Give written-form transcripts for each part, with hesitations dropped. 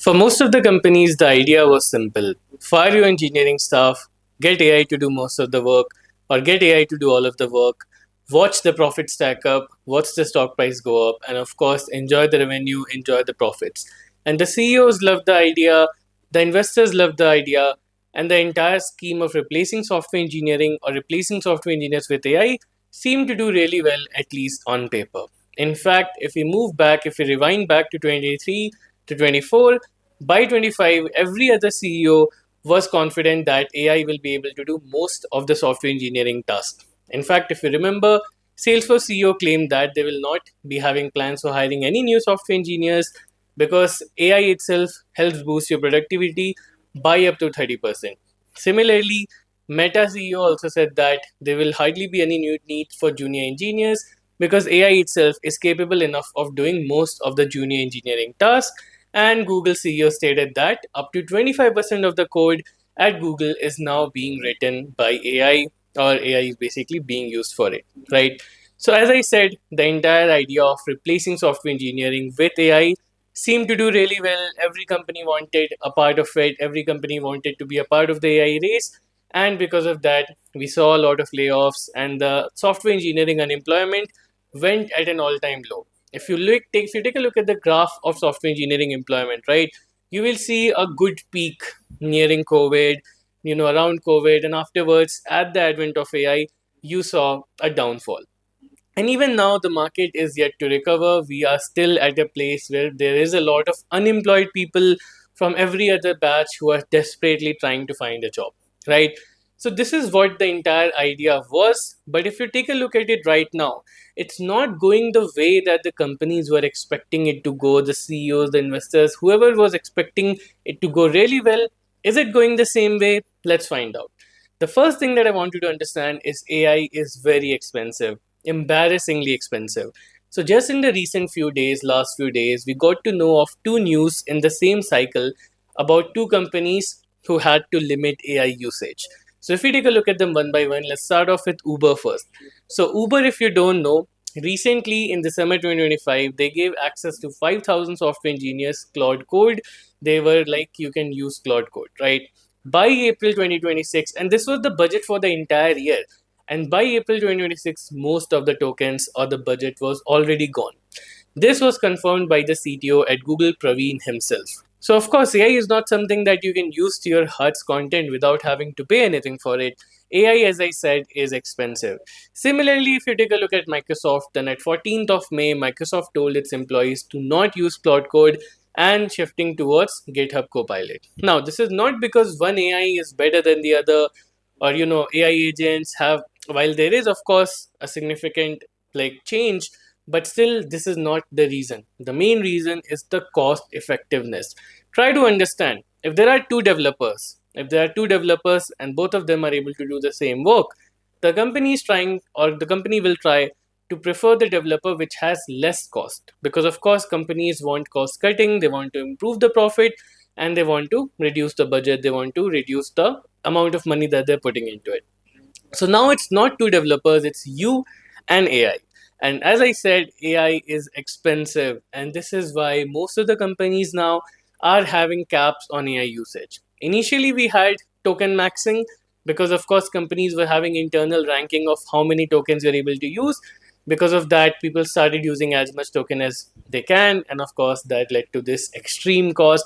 For most of the companies, the idea was simple: fire your engineering staff, get AI to do most of the work, or get AI to do all of the work, watch the profit stack up, watch the stock price go up, and of course, enjoy the revenue, enjoy the profits. And the CEOs loved the idea, the investors loved the idea, and the entire scheme of replacing software engineering or replacing software engineers with AI seemed to do really well, at least on paper. In fact, if we rewind back to 23 to 24, by 25, every other CEO was confident that AI will be able to do most of the software engineering tasks. In fact, if you remember, Salesforce CEO claimed that they will not be having plans for hiring any new software engineers because AI itself helps boost your productivity by up to 30%. Similarly, Meta CEO also said that there will hardly be any new need for junior engineers because AI itself is capable enough of doing most of the junior engineering tasks. And Google CEO stated that up to 25% of the code at Google is now being written by AI, or AI is basically being used for it, right? So, as I said, the entire idea of replacing software engineering with AI seemed to do really well. Every company wanted a part of it, every company wanted to be a part of the AI race. And because of that, we saw a lot of layoffs, and the software engineering unemployment went at an all time low. If you take a look at the graph of software engineering employment, right, you will see a good peak nearing COVID, around COVID, and afterwards, at the advent of AI, you saw a downfall. And even now, the market is yet to recover. We are still at a place where there is a lot of unemployed people from every other batch who are desperately trying to find a job, right? So, this is what the entire idea was. But if you take a look at it right now, it's not going the way that the companies were expecting it to go. The CEOs, the investors, whoever was expecting it to go really well, is it going the same way? Let's find out. The first thing that I want you to understand is AI is very expensive, embarrassingly expensive. So, just in the last few days, we got to know of two news in the same cycle about two companies who had to limit AI usage. So, if we take a look at them one by one, let's start off with Uber first. So, Uber, if you don't know, recently in December 2025, they gave access to 5,000 software engineers Claude Code. They were like, you can use Claude Code, right? By April 2026, and this was the budget for the entire year. And by April 2026, most of the tokens or the budget was already gone. This was confirmed by the CTO at Google, Praveen himself. So, of course, AI is not something that you can use to your heart's content without having to pay anything for it. AI, as I said, is expensive. Similarly, if you take a look at Microsoft, then at 14th of May, Microsoft told its employees to not use Claude Code and shifting towards GitHub Copilot. Now, this is not because one AI is better than the other, or AI agents have, while there is of course a significant like change, but still this is not the reason. The main reason is the cost effectiveness. Try to understand, if there are two developers and both of them are able to do the same work, the company is trying, or the company will try to prefer the developer which has less cost, because of course companies want cost cutting, they want to improve the profit, and they want to reduce the budget, they want to reduce the amount of money that they're putting into it. So now it's not two developers, it's you and AI. And as I said, AI is expensive, and this is why most of the companies now are having caps on AI usage. Initially, we had token maxing because, of course, companies were having internal ranking of how many tokens you're able to use. Because of that, people started using as much token as they can, and of course, that led to this extreme cost,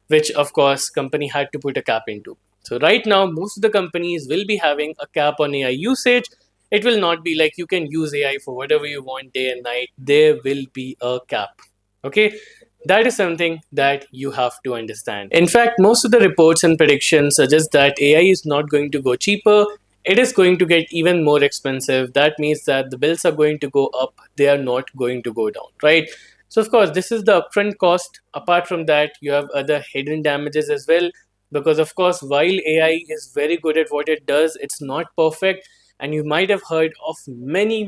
which, of course, company had to put a cap into. So right now, most of the companies will be having a cap on AI usage. It will not be like you can use AI for whatever you want day and night. There will be a cap. Okay, that is something that you have to understand. In fact, most of the reports and predictions suggest that AI is not going to go cheaper. It is going to get even more expensive. That means that the bills are going to go up. They are not going to go down, right? So, of course, this is the upfront cost. Apart from that, you have other hidden damages as well. Because, of course, while AI is very good at what it does, it's not perfect. And you might have heard of many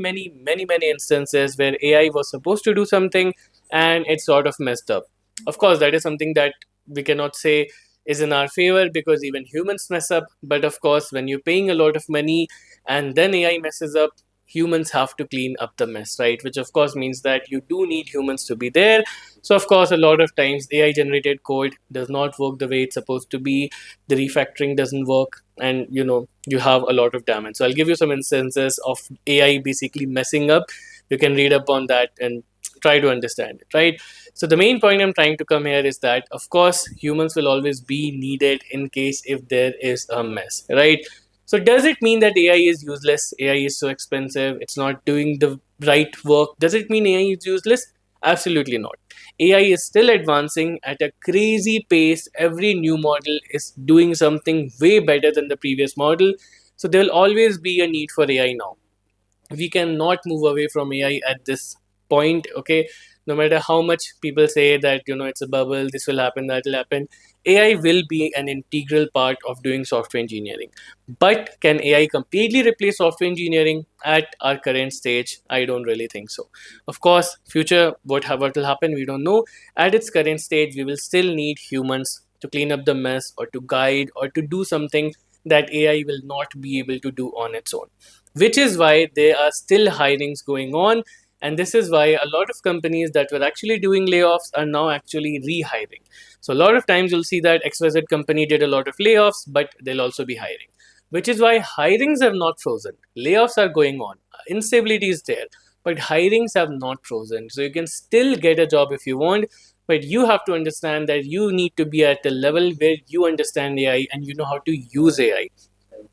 instances where AI was supposed to do something and it sort of messed up. Of course, that is something that we cannot say is in our favor because even humans mess up. But of course, when you're paying a lot of money and then AI messes up, humans have to clean up the mess, right? Which of course means that you do need humans to be there. So of course, a lot of times AI generated code does not work the way it's supposed to be. The refactoring doesn't work, and you have a lot of damage. So I'll give you some instances of AI basically messing up. You can read up on that and try to understand it, right? So the main point I'm trying to come here is that of course humans will always be needed in case if there is a mess, right? So does it mean that AI is useless? AI is so expensive, it's not doing the right work. Does it mean AI is useless? Absolutely not. AI is still advancing at a crazy pace. Every new model is doing something way better than the previous model. So there will always be a need for AI now. We cannot move away from AI at this point. Okay, no matter how much people say that it's a bubble, this will happen, that will happen, AI will be an integral part of doing software engineering. But can AI completely replace software engineering at our current stage? I don't really think so. Of course, future, what will happen, we don't know. At its current stage, we will still need humans to clean up the mess or to guide or to do something that AI will not be able to do on its own, which is why there are still hirings going on. And this is why a lot of companies that were actually doing layoffs are now actually rehiring. So a lot of times you'll see that XYZ company did a lot of layoffs, but they'll also be hiring, which is why hirings have not frozen. Layoffs are going on. Instability is there, but hirings have not frozen. So you can still get a job if you want, but you have to understand that you need to be at the level where you understand AI and you know how to use AI.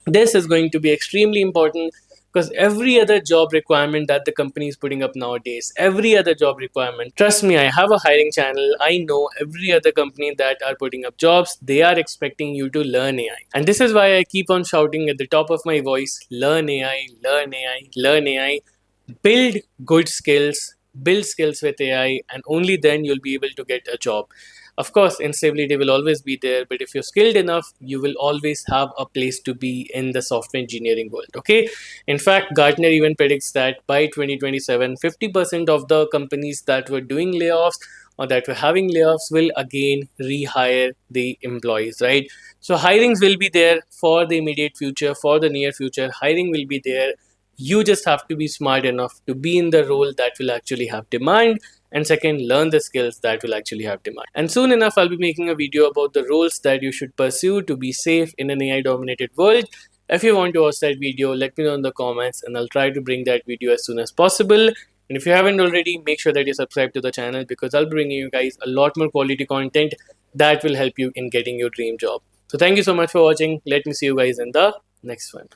This is going to be extremely important because every other job requirement that the company is putting up nowadays, every other job requirement, trust me, I have a hiring channel. I know every other company that are putting up jobs, they are expecting you to learn AI. And this is why I keep on shouting at the top of my voice, learn AI, learn AI, learn AI, build good skills, build skills with AI, and only then you'll be able to get a job. Of course, instability will always be there, but if you're skilled enough, you will always have a place to be in the software engineering world. Okay. In fact, Gartner even predicts that by 2027, 50% of the companies that were doing layoffs or that were having layoffs will again rehire the employees, right? So hirings will be there for the immediate future, for the near future. Hiring will be there. You just have to be smart enough to be in the role that will actually have demand, and second, learn the skills that will actually have demand. And soon enough, I'll be making a video about the roles that you should pursue to be safe in an AI dominated world. If you want to watch that video, let me know in the comments and I'll try to bring that video as soon as possible. And if you haven't already, make sure that you subscribe to the channel because I'll be bringing you guys a lot more quality content that will help you in getting your dream job. So thank you so much for watching. Let me see you guys in the next one.